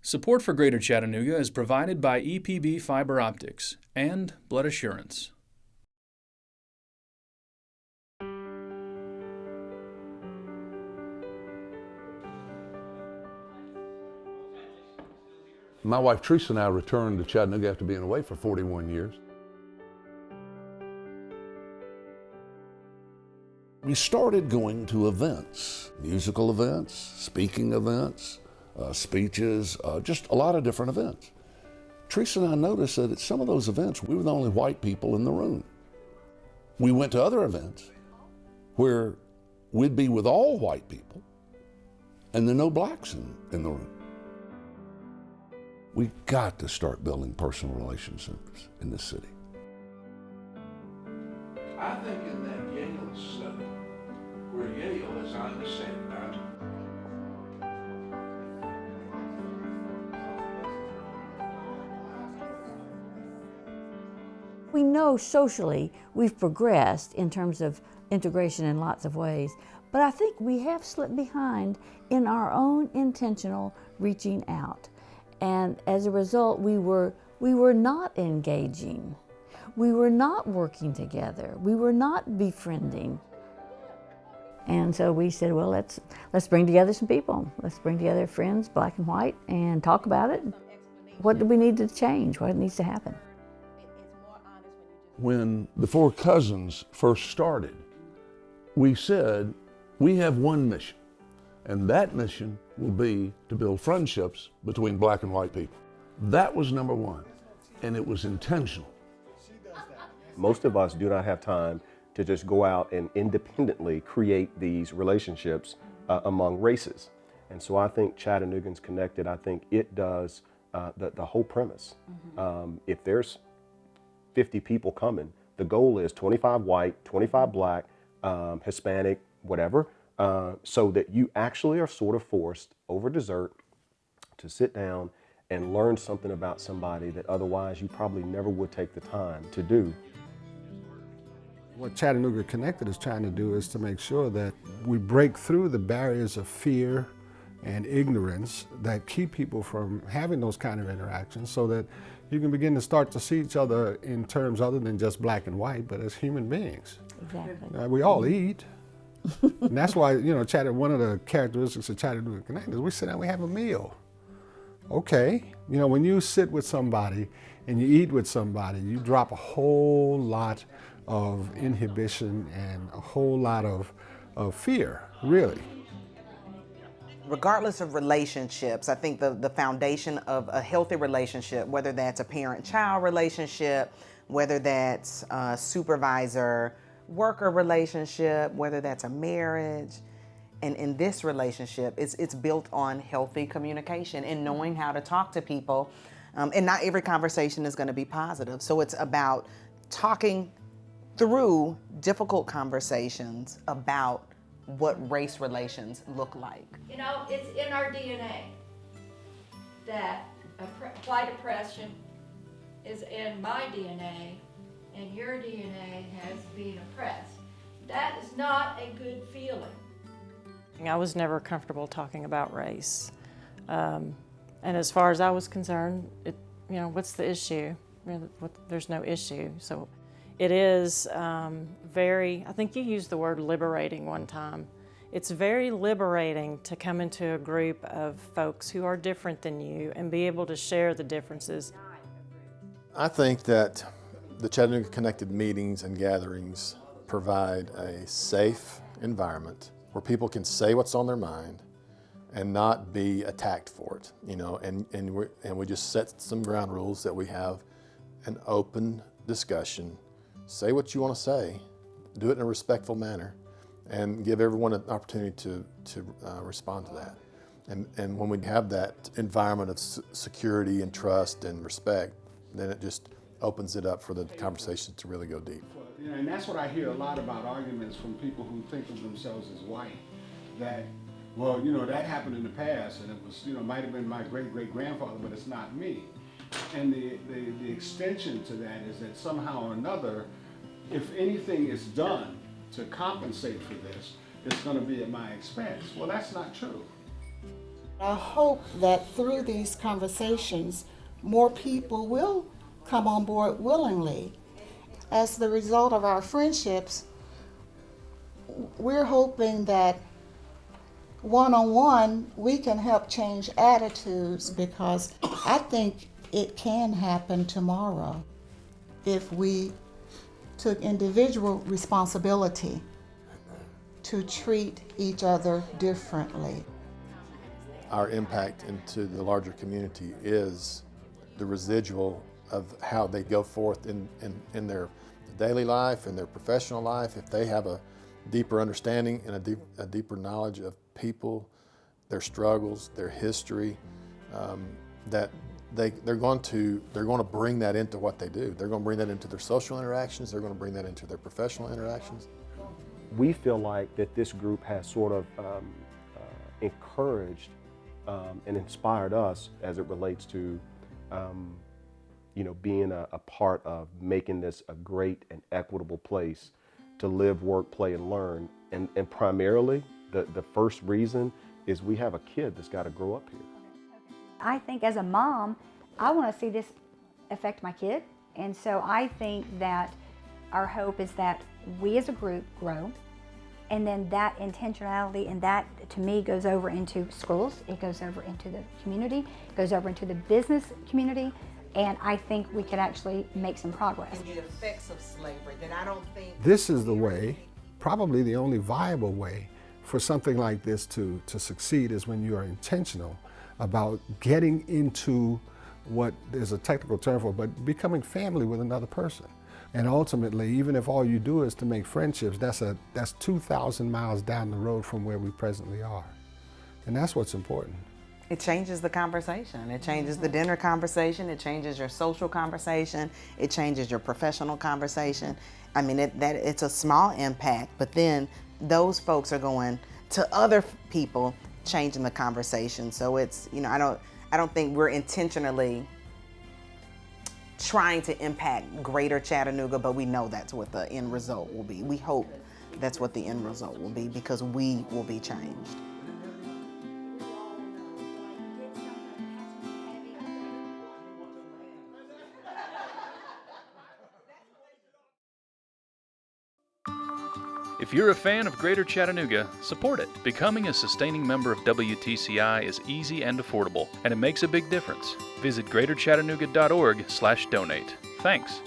Support for Greater Chattanooga is provided by EPB Fiber Optics and Blood Assurance. My wife Teresa and I returned to Chattanooga after being away for 41 years. We started going to events, musical events, speaking events, speeches, just a lot of different events. Teresa and I noticed that at some of those events, we were the only white people in the room. We went to other events where we'd be with all white people and there are no blacks in the room. We got to start building personal relationships in this city. I think in that Yale study, where Yale, as I understand that, we know socially we've progressed in terms of integration in lots of ways, but I think we have slipped behind in our own intentional reaching out. And as a result, we were not engaging. We were not working together. We were not befriending. And so we said, well, let's bring together some people. Let's bring together friends, black and white, and talk about it. What do we need to change? What needs to happen? When the Four Cousins first started, we said, we have one mission, and that mission will be to build friendships between black and white people. That was number one, and it was intentional. Most of us do not have time to just go out and independently create these relationships among races. And so I think Chattanoogans Connected, I think it does the whole premise. If there's 50 people coming, the goal is 25 white, 25 black, Hispanic, whatever, so that you actually are sort of forced over dessert to sit down and learn something about somebody that otherwise you probably never would take the time to do. What Chattanooga Connected is trying to do is to make sure that we break through the barriers of fear and ignorance that keep people from having those kind of interactions, so that you can begin to start to see each other in terms other than just black and white, but as human beings. Exactly. We all eat. And that's why, one of the characteristics of Chattanooga Connected is we sit down and we have a meal. Okay, when you sit with somebody and you eat with somebody, you drop a whole lot of inhibition and a whole lot of fear, really. Regardless of relationships, I think the foundation of a healthy relationship, whether that's a parent-child relationship, whether that's a supervisor-worker relationship, whether that's a marriage, and in this relationship, it's built on healthy communication and knowing how to talk to people. And not every conversation is going to be positive. So it's about talking through difficult conversations about what race relations look like. It's in our DNA that white oppression is in my DNA and your DNA has been oppressed. That is not a good feeling. I was never comfortable talking about race. And as far as I was concerned, what's the issue? There's no issue. So it is I think you used the word liberating one time. It's very liberating to come into a group of folks who are different than you and be able to share the differences. I think that the Chattanooga Connected meetings and gatherings provide a safe environment where people can say what's on their mind and not be attacked for it, and we just set some ground rules that we have an open discussion. Say what you want to say, do it in a respectful manner, and give everyone an opportunity to respond to that. And when we have that environment of security and trust and respect, then it just opens it up for the conversation to really go deep. And that's what I hear a lot about arguments from people who think of themselves as white, that, well, that happened in the past, and it was, might have been my great-great-grandfather, but it's not me. And the extension to that is that somehow or another, if anything is done to compensate for this, it's going to be at my expense. Well, that's not true. I hope that through these conversations, more people will come on board willingly. As the result of our friendships, we're hoping that one-on-one we can help change attitudes, because I think it can happen tomorrow if we took individual responsibility to treat each other differently. Our impact into the larger community is the residual of how they go forth in their daily life, in their professional life. If they have a deeper understanding and a deeper knowledge of people, their struggles, their history, that they're going to bring that into what they do. They're going to bring that into their social interactions. They're going to bring that into their professional interactions. We feel like that this group has sort of encouraged and inspired us as it relates to being a part of making this a great and equitable place to live, work, play, and learn. And primarily, the first reason is we have a kid that's got to grow up here. I think as a mom, I want to see this affect my kid. And so I think that our hope is that we as a group grow, and then that intentionality, and that to me goes over into schools, it goes over into the community, it goes over into the business community, and I think we could actually make some progress. And the effects of slavery, that I don't think... This is the way, probably the only viable way for something like this to succeed, is when you are intentional about getting into what is a technical term for, but becoming family with another person. And ultimately, even if all you do is to make friendships, that's 2,000 miles down the road from where we presently are. And that's what's important. It changes the conversation. It changes the dinner conversation. It changes your social conversation. It changes your professional conversation. I mean, it's a small impact, but then those folks are going to other people, changing the conversation. So it's, I don't think we're intentionally trying to impact greater Chattanooga, but we know that's what the end result will be. We hope that's what the end result will be, because we will be changed. If you're a fan of Greater Chattanooga, support it. Becoming a sustaining member of WTCI is easy and affordable, and it makes a big difference. Visit greaterchattanooga.org/donate. Thanks.